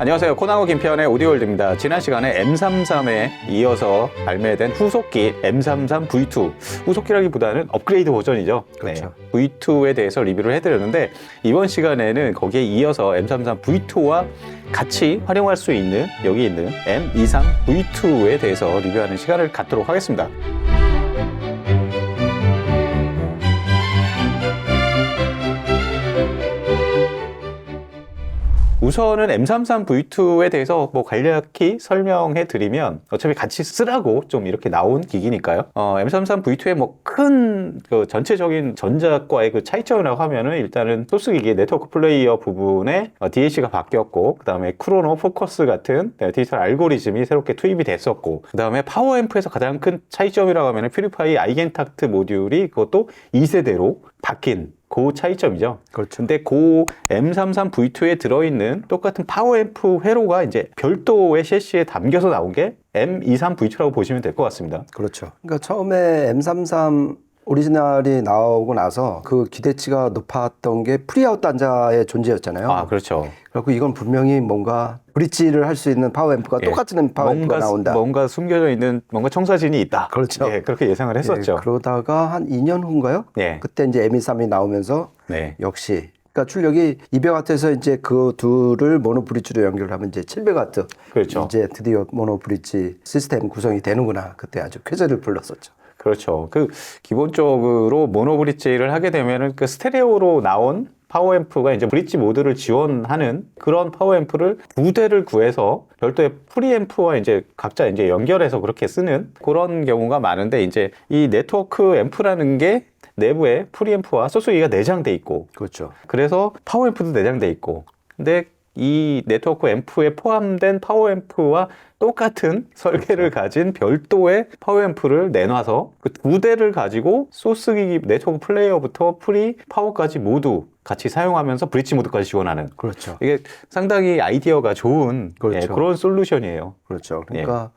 안녕하세요. 코나고 김태현의 오디오월드입니다. 지난 시간에 M33에 이어서 발매된 후속기 M33 V2, 후속기라기보다는 업그레이드 버전이죠. 그렇죠. 네, V2에 대해서 리뷰를 해드렸는데 이번 시간에는 거기에 이어서 M33 V2와 같이 활용할 수 있는 여기 있는 M23 V2에 대해서 리뷰하는 시간을 갖도록 하겠습니다. 우선은 M33 V2에 대해서 뭐 간략히 설명해 드리면 어차피 같이 쓰라고 좀 이렇게 나온 기기니까요. M33 V2의 뭐 큰 그 전체적인 전작과의 그 차이점이라고 하면은 일단은 소스 기기 네트워크 플레이어 부분에 DAC가 바뀌었고, 그 다음에 크로노, 포커스 같은 디지털 알고리즘이 새롭게 투입이 됐었고, 그 다음에 파워앰프에서 가장 큰 차이점이라고 하면은 퓨리파이 아이겐탁트 모듈이 그것도 2세대로 바뀐 그 차이점이죠. 그렇죠. 근데 그 M33 V2에 들어있는 똑같은 파워앰프 회로가 이제 별도의 셰시에 담겨서 나온 게 M23 V2라고 보시면 될 것 같습니다. 그렇죠. 그러니까 처음에 M33 오리지널이 나오고 나서 그 기대치가 높았던 게 프리아웃 단자의 존재였잖아요. 아, 그렇죠. 그래서 이건 분명히 뭔가 브릿지를 할 수 있는 파워앰프가 똑같은 파워앰프가 나온다. 뭔가 숨겨져 있는 뭔가 청사진이 있다. 그렇죠. 예, 그렇게 예상을 했었죠. 예, 그러다가 한 2년 후인가요? 예. 그때 이제 M23이 나오면서 네. 역시 그러니까 출력이 200W에서 이제 그 둘을 모노 브릿지로 연결하면 이제 700W. 그렇죠. 이제 드디어 모노 브릿지 시스템 구성이 되는구나. 그때 아주 쾌재를 불렀었죠. 그렇죠. 그 기본적으로 모노 브릿지를 하게 되면은 그 스테레오로 나온 파워앰프가 이제 브릿지 모드를 지원하는 그런 파워앰프를 두 대를 구해서 별도의 프리앰프와 이제 각자 이제 연결해서 그렇게 쓰는 그런 경우가 많은데, 이제 이 네트워크 앰프라는 게 내부에 프리앰프와 소스기가 내장돼 있고, 그렇죠. 그래서 파워앰프도 내장돼 있고, 근데 이 네트워크 앰프에 포함된 파워앰프와 똑같은 설계를 가진 별도의 파워앰프를 내놔서 그 두 대를 가지고 소스기기 네트워크 플레이어부터 프리 파워까지 모두 같이 사용하면서 브릿지 모드까지 지원하는, 그렇죠. 이게 상당히 아이디어가 좋은 그렇죠. 예, 그런 솔루션이에요. 그렇죠. 그러니까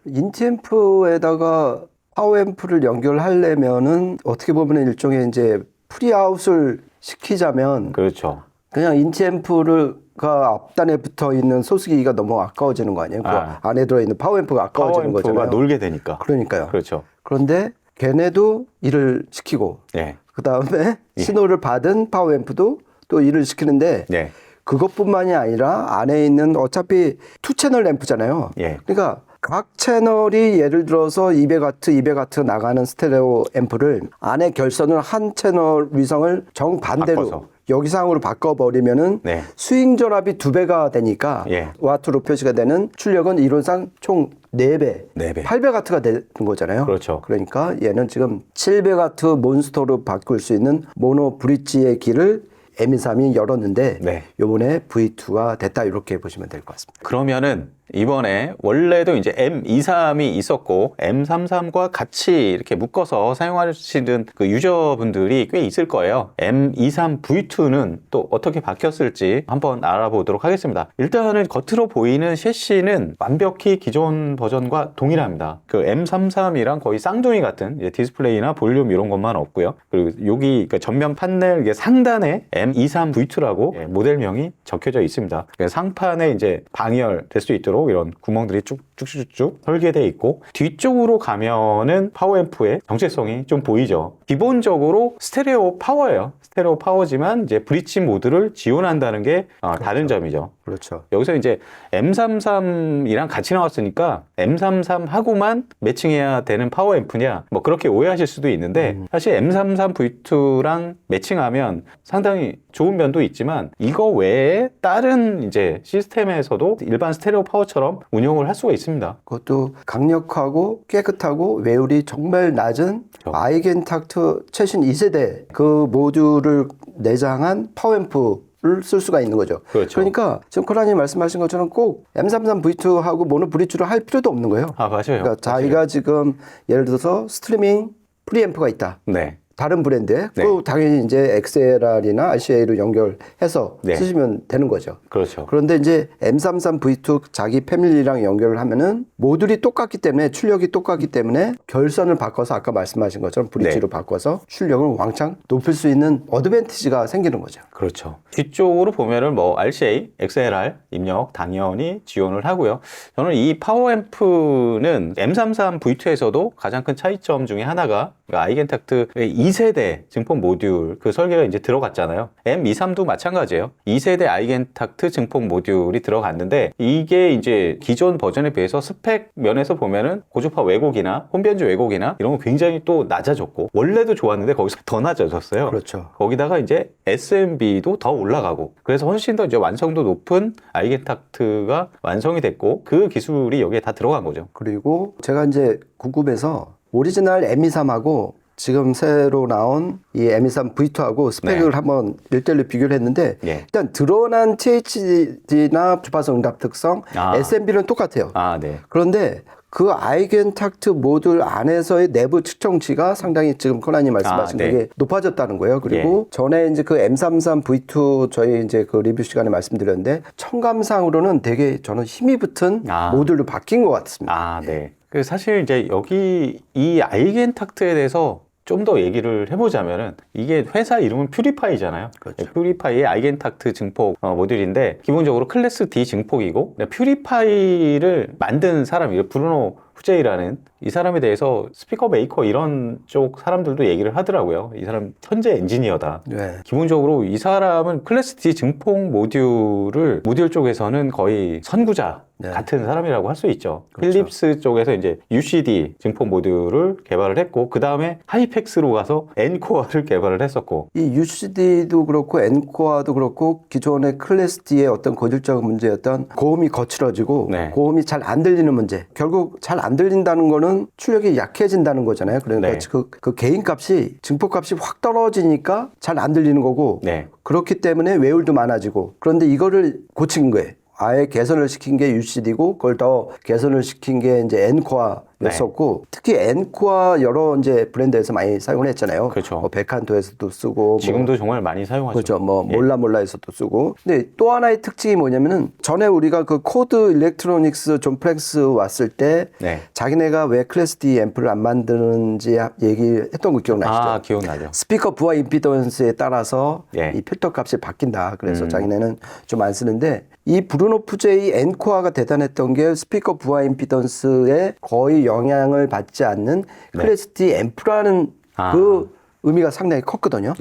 인티앰프에다가 파워앰프를 연결하려면은 어떻게 보면 일종의 이제 프리아웃을 시키자면 그렇죠. 그냥 인티앰프가 앞단에 붙어 있는 소스기기가 너무 아까워지는 거 아니에요? 그 안에 들어 있는 파워앰프가 아까워지는 파워앰프가 거잖아요. 놀게 되니까. 그러니까요. 그렇죠. 그런데 걔네도 일을 시키고 예. 그 다음에 신호를 받은 파워앰프도 또 일을 시키는데 예. 그것뿐만이 아니라 안에 있는 어차피 투 채널 앰프잖아요. 예. 그러니까 각 채널이 예를 들어서 200W, 200W 나가는 스테레오 앰프를 안에 결선을 한 채널 위성을 정반대로 바꿔서. 여기상으로 바꿔버리면은 네. 스윙 전압이 2배가 되니까 예. 와트로 표시가 되는 출력은 이론상 총 4배, 4배. 800W가 되는 거잖아요. 그렇죠. 그러니까 얘는 지금 700W 몬스터로 바꿀 수 있는 모노 브릿지의 길을 M23이 열었는데 네. 요번에 V2가 됐다 이렇게 보시면 될 것 같습니다. 그러면은 이번에 원래도 이제 M23이 있었고 M33과 같이 이렇게 묶어서 사용하시는 그 유저분들이 꽤 있을 거예요. M23 V2는 또 어떻게 바뀌었을지 한번 알아보도록 하겠습니다. 일단은 겉으로 보이는 셰시는 완벽히 기존 버전과 동일합니다. 그 M33이랑 거의 쌍둥이 같은 이제 디스플레이나 볼륨 이런 것만 없고요. 그리고 여기 그 전면 판넬 이게 상단에 M23 V2라고 모델명이 적혀져 있습니다. 상판에 이제 방열될 수 있도록 이런 구멍들이 쭉쭉쭉 설계되어 있고, 뒤쪽으로 가면은 파워앰프의 정체성이 좀 보이죠. 기본적으로 스테레오 파워예요. 스테레오 파워지만 이제 브릿지 모드를 지원한다는 게 다른 점이죠. 그렇죠. 여기서 이제 M33이랑 같이 나왔으니까 M33하고만 매칭해야 되는 파워앰프냐, 뭐 그렇게 오해하실 수도 있는데 사실 M33 V2랑 매칭하면 상당히 좋은 면도 있지만 이거 외에 다른 이제 시스템에서도 일반 스테레오 파워처럼 운용을 할 수가 있습니다. 그것도 강력하고 깨끗하고 외율이 정말 낮은 아이겐탁트 최신 2세대 그 모듈을 내장한 파워앰프를 쓸 수가 있는 거죠. 그렇죠. 그러니까 지금 코라님 말씀하신 것처럼 꼭 M33 V2하고 모노 브릿지로 할 필요도 없는 거예요. 아, 맞아요. 그러니까 자기가 지금 예를 들어서 스트리밍 프리앰프가 있다. 네. 다른 브랜드에 네. 또 당연히 이제 XLR이나 RCA로 연결해서 네. 쓰시면 되는 거죠. 그렇죠. 그런데 이제 M33V2 자기 패밀리랑 연결을 하면은 모듈이 똑같기 때문에 출력이 똑같기 때문에 결선을 바꿔서 아까 말씀하신 것처럼 브릿지로 바꿔서 출력을 왕창 높일 수 있는 어드밴티지가 생기는 거죠. 그렇죠. 뒤쪽으로 보면은 뭐 RCA, XLR 입력 당연히 지원을 하고요. 저는 이 파워앰프는 M33V2에서도 가장 큰 차이점 중에 하나가 아이겐탁트의 2세대 증폭 모듈 그 설계가 이제 들어갔잖아요. M23도 마찬가지예요. 2세대 아이겐탁트 증폭 모듈이 들어갔는데 이게 이제 기존 버전에 비해서 스펙 면에서 보면은 고주파 왜곡이나 홈변조 왜곡이나 이런 거 굉장히 또 낮아졌고 원래도 좋았는데 거기서 더 낮아졌어요. 그렇죠. 거기다가 이제 SMB도 더 올라가고 그래서 훨씬 더 이제 완성도 높은 아이겐탁트가 완성이 됐고 그 기술이 여기에 다 들어간 거죠. 그리고 제가 이제 궁금해서 오리지널 M23하고 지금 새로 나온 이 M23 V2하고 스펙을 한번 1대1로 비교를 했는데 일단 드러난 THD나 주파수 응답 특성, SMB는 똑같아요. 네. 그런데 그 아이겐탁트 모듈 안에서의 내부 측정치가 상당히 지금 코나님 말씀하신 그게 높아졌다는 거예요. 그리고 전에 이제 그 M33 V2 저희 이제 그 리뷰 시간에 말씀드렸는데 청감상으로는 되게 저는 힘이 붙은 모듈로 바뀐 것 같습니다. 네. 그 사실 이제 여기 이 아이겐탁트에 대해서 좀 더 얘기를 해보자면은 이게 회사 이름은 퓨리파이잖아요. 그렇죠. 퓨리파이의 아이겐탁트 증폭 모듈인데 기본적으로 클래스 D 증폭이고 퓨리파이를 만든 사람이 브루노 후제이라는 이 사람에 대해서 스피커 메이커 이런 쪽 사람들도 얘기를 하더라고요. 이 사람 천재 엔지니어다. 기본적으로 이 사람은 클래스 D 증폭 모듈을 모듈 쪽에서는 거의 선구자 같은 사람이라고 할 수 있죠. 그렇죠. 필립스 쪽에서 이제 UCD 증폭 모듈을 개발을 했고 그 다음에 하이펙스로 가서 엔코어를 개발을 했었고 이 UCD도 그렇고 엔코어도 그렇고 기존의 클래스 D의 어떤 고질적 문제였던 고음이 거칠어지고 고음이 잘 안 들리는 문제 결국 잘 안 들린다는 거는 출력이 약해진다는 거잖아요. 그러니까 그 개인값이 증폭값이 확 떨어지니까 잘 안 들리는 거고 그렇기 때문에 외울도 많아지고 그런데 이거를 고친 거예요. 아예 개선을 시킨 게 UCD고 그걸 더 개선을 시킨 게 이제 엔코어였었고 특히 엔코어 여러 이제 브랜드에서 많이 사용을 했잖아요. 그렇죠. 백한토에서도 쓰고 지금도 정말 많이 사용하죠. 그렇죠. 몰라에서도 쓰고. 근데 또 하나의 특징이 뭐냐면은 전에 우리가 그 코드 일렉트로닉스 존 프랭스 왔을 때 자기네가 왜 클래스 D 앰프를 안 만드는지 얘기했던 거 기억나시죠? 기억나죠. 스피커 부하 임피던스에 따라서 이 필터 값이 바뀐다. 그래서 자기네는 좀 안 쓰는데 이 브루노 푸제이 엔코어가 대단했던 게 스피커 부하 임피던스에 거의 영향을 받지 않는 클래스 D 앰프라는 그 의미가 상당히 컸거든요.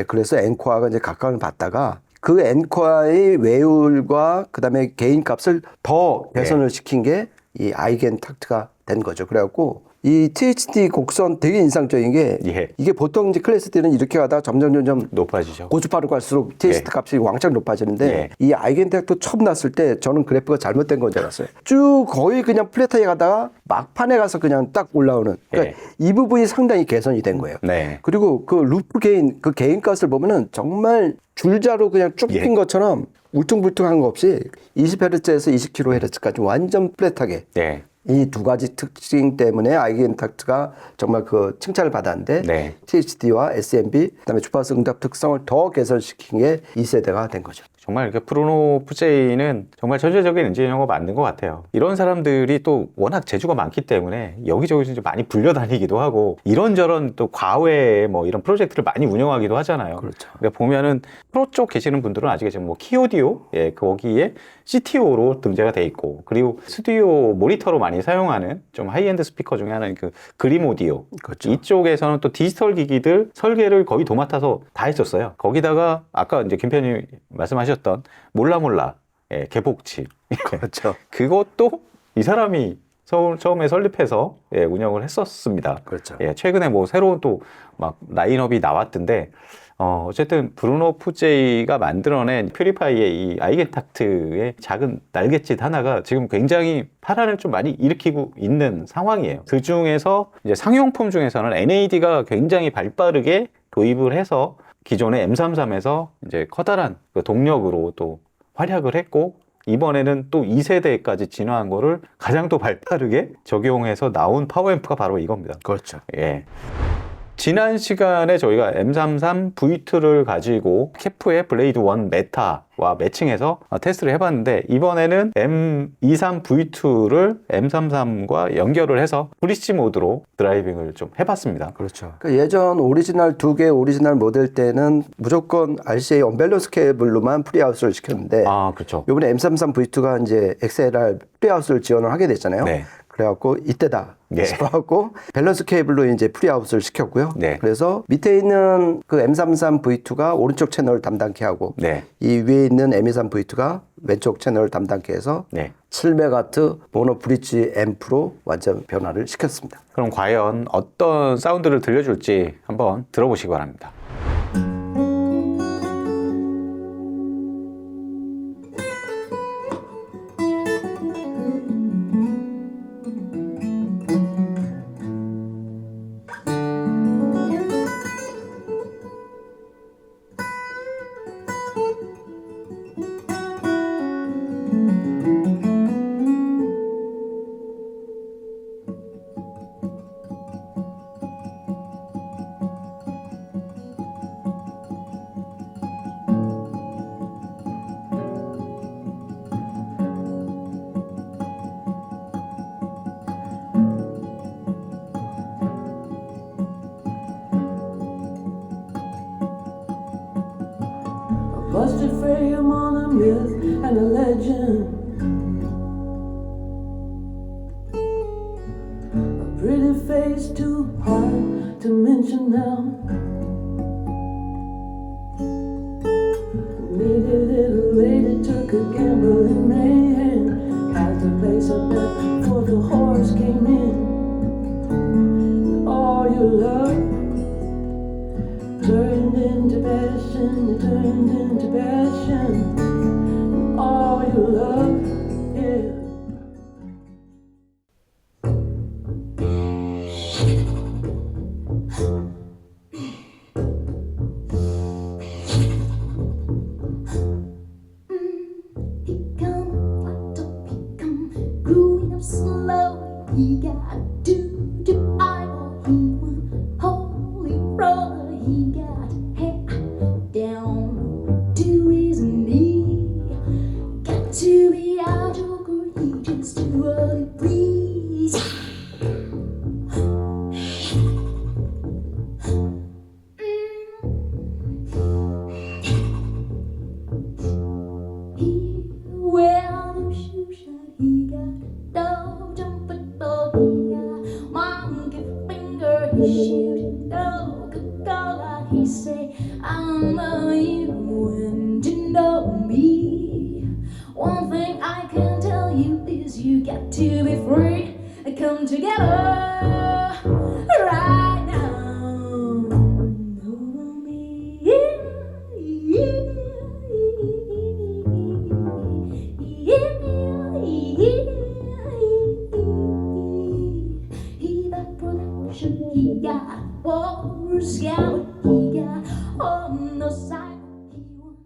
그래서 엔코어가 이제 각광을 받다가 그 엔코어의 외율과 그다음에 게인 값을 더 개선을 시킨 게 이 아이겐탁트가 된 거죠. 그래갖고 이 THD 곡선 되게 인상적인 게 이게 보통 이제 클래스 D는 이렇게 가다가 점점 높아지죠. 고주파로 갈수록 THD 값이 왕창 높아지는데 이 아이겐탁트 처음 났을 때 저는 그래프가 잘못된 건 줄 알았어요. 쭉 거의 그냥 플랫하게 가다가 막판에 가서 그냥 딱 올라오는 그러니까 이 부분이 상당히 개선이 된 거예요. 그리고 그 루프 게인 그 게인 값을 보면은 정말 줄자로 그냥 쭉 핀 것처럼 울퉁불퉁한 거 없이 20Hz에서 20kHz까지 완전 플랫하게 이 두 가지 특징 때문에 아이겐탁트가 정말 그 칭찬을 받았는데 THD와 SMB 그다음에 주파수 응답 특성을 더 개선시킨 게 2세대가 된 거죠. 정말 이렇게 브루노 푸제이는 정말 전체적인 엔지니어가 맞는 것 같아요. 이런 사람들이 또 워낙 재주가 많기 때문에 여기저기 좀 많이 불려다니기도 하고 이런저런 또 과외 뭐 이런 프로젝트를 많이 운영하기도 하잖아요. 그렇죠. 그러니까 보면은 프로 쪽 계시는 분들은 아시겠지만 뭐 키오디오 거기에 CTO로 등재가 돼 있고 그리고 스튜디오 모니터로 많이 사용하는 좀 하이엔드 스피커 중에 하나인 그 그림 오디오 이쪽에서는 또 디지털 기기들 설계를 거의 도맡아서 다 했었어요. 거기다가 아까 이제 김 편님 말씀하셨던 몰라 개복치 그렇죠. 그것도 이 사람이 처음에 설립해서 운영을 했었습니다. 그렇죠. 최근에 뭐 새로운 또 막 라인업이 나왔던데 어쨌든 브루노 푸제이가 만들어낸 퓨리파이의 이 아이겐탁트의 작은 날갯짓 하나가 지금 굉장히 파란을 좀 많이 일으키고 있는 상황이에요. 그 중에서 이제 상용품 중에서는 NAD가 굉장히 발빠르게 도입을 해서 기존의 M33에서 이제 커다란 그 동력으로 또 활약을 했고 이번에는 또 2세대까지 진화한 거를 가장 또 발빠르게 적용해서 나온 파워앰프가 바로 이겁니다. 그렇죠. 지난 시간에 저희가 M33 V2를 가지고 캐프의 블레이드 1 메타와 매칭해서 테스트를 해봤는데, 이번에는 M23 V2를 M33과 연결을 해서 브릿지 모드로 드라이빙을 좀 해봤습니다. 그렇죠. 그러니까 예전 오리지널 2개 오리지널 모델 때는 무조건 RCA 언밸런스 케이블로만 프리아웃을 시켰는데, 그렇죠. 이번에 M33 V2가 이제 XLR 프리아웃을 지원을 하게 됐잖아요. 네. 그래갖고 이때다 네. 싶어갖고 밸런스 케이블로 이제 프리아웃을 시켰고요. 네. 그래서 밑에 있는 그 M33 V2가 오른쪽 채널을 담당케 하고, 네. 이 위에 있는 M23 V2가 왼쪽 채널을 담당케 해서 네. 7메가트 모노 브릿지 앰프로 완전 변화를 시켰습니다. 그럼 과연 어떤 사운드를 들려줄지 한번 들어보시기 바랍니다. Busted frame on a myth and a legend. A pretty face too hard to mention now. Needy little lady took a gamble in Mayhem. Had to place a bet before the horse came in. All your love turned into passion, it turned into passion. All your love, yeah. Growing up slow, he got do idol. He went holy roller. He got head down to his knee. Got to be our joker. He just do what he please. He wear them shoes shine. He got dog jumping dog. He got monkey finger. He shoot Coca-Cola. He say, I know you when you know me. One thing I can tell you is you got to be free. Come together right now. Over me. He got production, he got war scout, he got on the side. He won.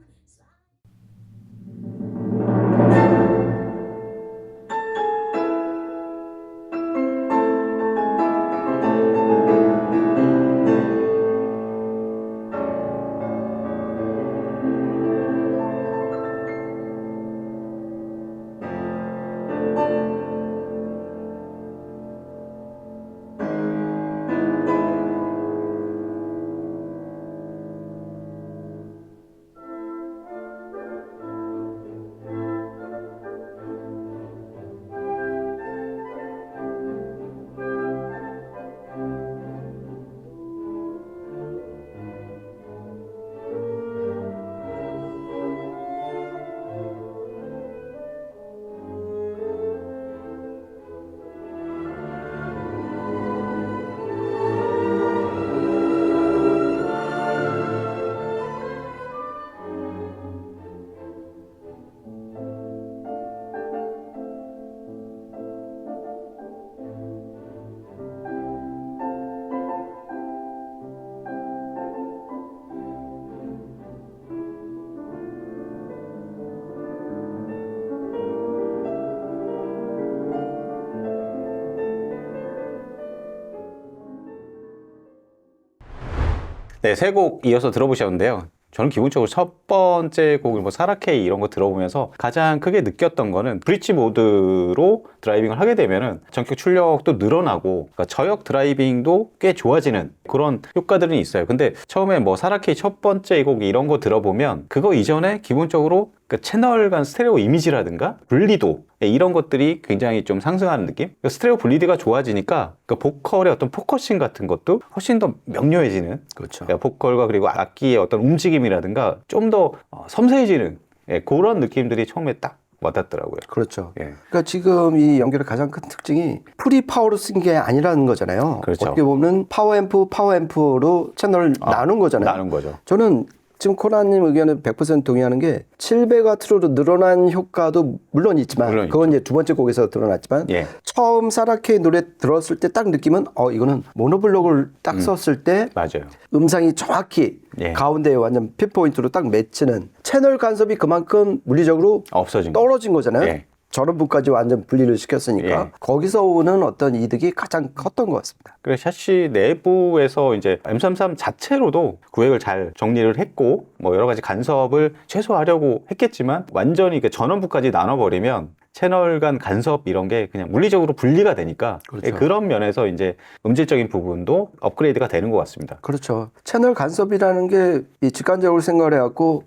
네, 세 곡 이어서 들어보셨는데요. 저는 기본적으로 첫 번째 곡을 뭐 사라케이 이런 거 들어보면서 가장 크게 느꼈던 거는 브릿지 모드로 드라이빙을 하게 되면은 전격 출력도 늘어나고 그러니까 저역 드라이빙도 꽤 좋아지는 그런 효과들은 있어요. 근데 처음에 뭐 사라케이 첫 번째 곡 이런 거 들어보면 그거 이전에 기본적으로 그 채널 간 스테레오 이미지라든가 분리도 이런 것들이 굉장히 좀 상승하는 느낌? 스테레오 분리도가 좋아지니까 그 보컬의 어떤 포커싱 같은 것도 훨씬 더 명료해지는 그렇죠. 보컬과 그리고 악기의 어떤 움직임이라든가 좀 더 섬세해지는 그런 느낌들이 처음에 딱 와닿더라고요. 그렇죠. 예. 그러니까 지금 이 연결의 가장 큰 특징이 프리 파워로 쓴 게 아니라는 거잖아요. 그렇죠. 어떻게 보면 파워앰프로 채널을 나눈 거잖아요. 나눈 거죠. 저는 지금 코나님 의견에 100% 동의하는 게 700W로 늘어난 효과도 물론 있지만 물론 그건 이제 두 번째 곡에서 드러났지만 예. 처음 사라케이 노래 들었을 때 딱 느낌은 이거는 모노블록을 딱 썼을 때 맞아요. 음상이 정확히 예. 가운데에 완전 핀포인트로 딱 맺히는 채널 간섭이 그만큼 물리적으로 없어진 거. 떨어진 거잖아요. 예. 전원부까지 완전 분리를 시켰으니까 예. 거기서 오는 어떤 이득이 가장 컸던 것 같습니다. 그래서 샤시 내부에서 이제 M33 자체로도 구획을 잘 정리를 했고 뭐 여러 가지 간섭을 최소화하려고 했겠지만 완전히 그 전원부까지 나눠버리면 채널 간 간섭 이런 게 그냥 물리적으로 분리가 되니까 그렇죠. 그런 면에서 이제 음질적인 부분도 업그레이드가 되는 것 같습니다. 그렇죠. 채널 간섭이라는 게 이 직관적으로 생각을 해갖고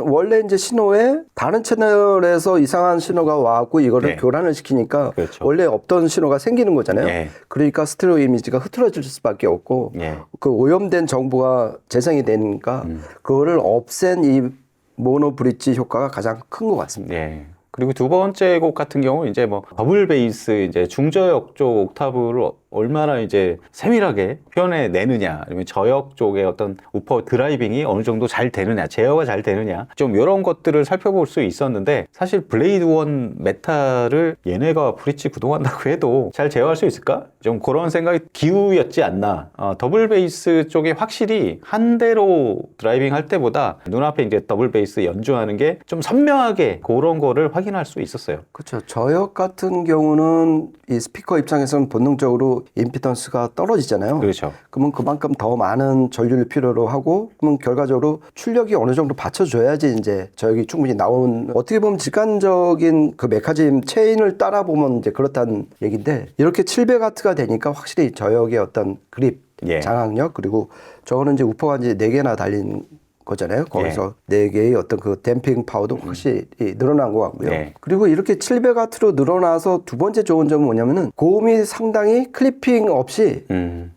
원래 이제 신호에 다른 채널에서 이상한 신호가 와갖고 이거를 네. 교란을 시키니까 그렇죠. 원래 없던 신호가 생기는 거잖아요. 예. 그러니까 스테레오 이미지가 흐트러질 수밖에 없고 예. 그 오염된 정보가 재생이 되니까 그거를 없앤 이 모노 브릿지 효과가 가장 큰 것 같습니다. 예. 그리고 두 번째 곡 같은 경우 이제 뭐 더블 베이스 이제 중저역 쪽 옥타브를 얼마나 이제 세밀하게 표현해 내느냐, 아니면 저역 쪽의 어떤 우퍼 드라이빙이 어느 정도 잘 되느냐, 제어가 잘 되느냐, 좀 이런 것들을 살펴볼 수 있었는데 사실 블레이드 원 메탈을 얘네가 브릿지 구동한다고 해도 잘 제어할 수 있을까? 좀 그런 생각이 기우였지 않나. 더블 베이스 쪽에 확실히 한 대로 드라이빙 할 때보다 눈앞에 이제 더블 베이스 연주하는 게 좀 선명하게 그런 거를 확인할 수 있었어요. 그렇죠. 저역 같은 경우는 이 스피커 입장에서는 본능적으로 임피던스가 떨어지잖아요. 그렇죠. 그러면 그만큼 더 많은 전류를 필요로 하고 그러면 결과적으로 출력이 어느 정도 받쳐줘야지 이제 저역이 충분히 나온 어떻게 보면 직관적인 그 메커니즘 체인을 따라 보면 이제 그렇다는 얘기인데 이렇게 700W가 되니까 확실히 저역의 어떤 그립, 예. 장악력 그리고 저거는 이제 우퍼가 이제 4개나 달린 거잖아요. 거기서 네 개의 어떤 그 댐핑 파워도 확실히 늘어난 것 같고요. 네. 그리고 이렇게 700W로 늘어나서 두 번째 좋은 점은 뭐냐면은 고음이 상당히 클리핑 없이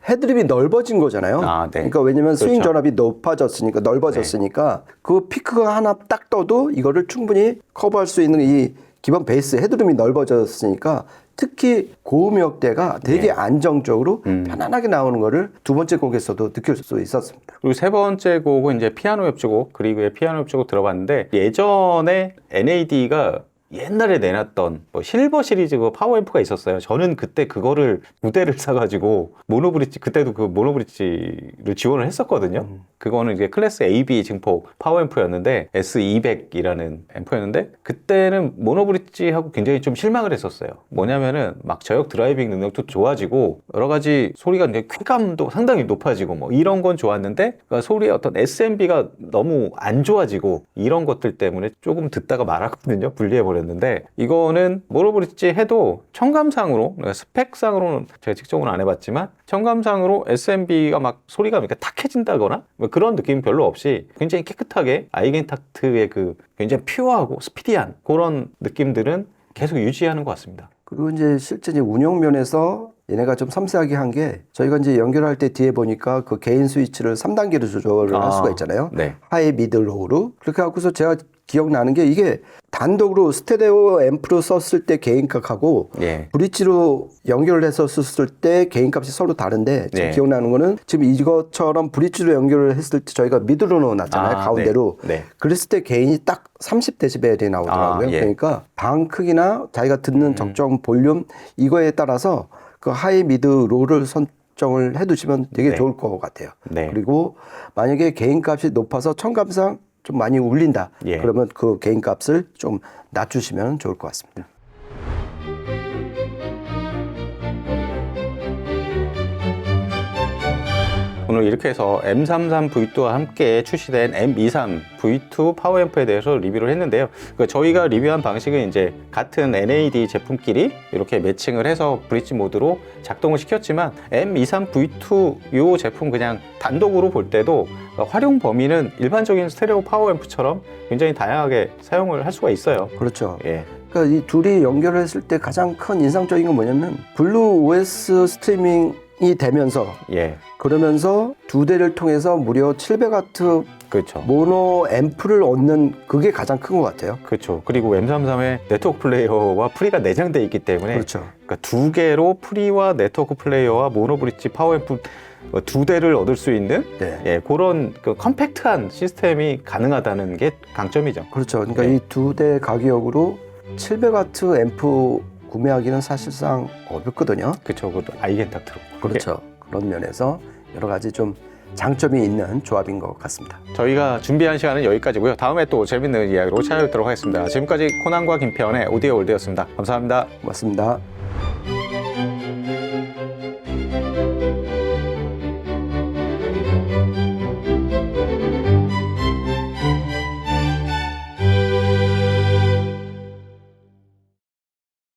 헤드립이 넓어진 거잖아요. 아, 네. 그러니까 왜냐면 스윙 그렇죠. 전압이 높아졌으니까 넓어졌으니까 그 피크가 하나 딱 떠도 이거를 충분히 커버할 수 있는 이 기본 베이스 헤드룸이 넓어졌으니까 특히 고음역대가 되게 안정적으로 편안하게 나오는 거를 두 번째 곡에서도 느낄 수 있었습니다. 그리고 세 번째 곡은 이제 피아노 협주곡, 그리고의 피아노 협주곡 들어봤는데 예전에 NAD가 옛날에 내놨던 뭐 실버 시리즈 그 파워앰프가 있었어요. 저는 그때 그거를 두 대를 사가지고 모노브릿지, 그때도 그 모노브릿지를 지원을 했었거든요. 그거는 이제 클래스 AB 증폭 파워앰프였는데 S200이라는 앰프였는데 그때는 모노브릿지하고 굉장히 좀 실망을 했었어요. 뭐냐면은 막 저역 드라이빙 능력도 좋아지고 여러 가지 소리가 이제 쾌감도 상당히 높아지고 뭐 이런 건 좋았는데 그러니까 소리의 어떤 SMB가 너무 안 좋아지고 이런 것들 때문에 조금 듣다가 말았거든요. 분리해버렸는데 이거는 모노브릿지 해도 청감상으로 그러니까 스펙상으로는 제가 직접은 안 해봤지만 청감상으로 SMB가 막 소리가 이렇게 탁해진다거나 뭐 그런 느낌 별로 없이 굉장히 깨끗하게 아이겐탁트의 그 굉장히 퓨어하고 스피디한 그런 느낌들은 계속 유지하는 것 같습니다. 그리고 이제 실제 이제 운영 면에서 얘네가 좀 섬세하게 한 게 저희가 이제 연결할 때 뒤에 보니까 그 개인 스위치를 3단계로 조절을 할 수가 있잖아요. 네. 하이, 미드, 로우로. 그렇게 하고서 제가 기억나는 게 이게 단독으로 스테레오 앰프로 썼을 때 개인값하고 예. 브릿지로 연결을 해서 썼을 때 개인값이 서로 다른데 지금 네. 기억나는 거는 지금 이것처럼 브릿지로 연결을 했을 때 저희가 미드로 넣어놨잖아요. 가운데로. 네. 네. 그랬을 때 개인이 딱 30dB이 나오더라고요. 예. 그러니까 방 크기나 자기가 듣는 적정 볼륨 이거에 따라서 그 하이, 미드, 로우를 선정을 해두시면 되게 네. 좋을 것 같아요. 네. 그리고 만약에 개인값이 높아서 청감상 좀 많이 울린다. 예. 그러면 그 개인값을 좀 낮추시면 좋을 것 같습니다. 오늘 이렇게 해서 M33V2와 함께 출시된 M23V2 파워앰프에 대해서 리뷰를 했는데요. 그러니까 저희가 리뷰한 방식은 이제 같은 NAD 제품끼리 이렇게 매칭을 해서 브릿지 모드로 작동을 시켰지만 M23V2 이 제품 그냥 단독으로 볼 때도 활용 범위는 일반적인 스테레오 파워앰프처럼 굉장히 다양하게 사용을 할 수가 있어요. 그렇죠. 예. 그러니까 이 둘이 연결을 했을 때 가장 큰 인상적인 건 뭐냐면 블루 OS 스트리밍이 되면서 예. 그러면서 두 대를 통해서 무려 700W 그렇죠. 모노 앰프를 얻는 그게 가장 큰 것 같아요. 그렇죠. 그리고 M33에 네트워크 플레이어와 프리가 내장되어 있기 때문에 그렇죠. 그러니까 두 개로 프리와 네트워크 플레이어와 모노브릿지 파워앰프 두 대를 얻을 수 있는 네. 예, 그런 그 컴팩트한 시스템이 가능하다는 게 강점이죠. 그렇죠. 그러니까 네. 이 두 대 가격으로 700W 앰프 구매하기는 사실상 어렵거든요. 그렇죠. 그것도 아이겐탁 들었고. 그렇죠. 그런 면에서 여러 가지 좀 장점이 있는 조합인 것 같습니다. 저희가 준비한 시간은 여기까지고요. 다음에 또 재밌는 이야기로 찾아뵙도록 하겠습니다. 지금까지 코난과 김태현의 오디오 월드였습니다. 감사합니다. 고맙습니다.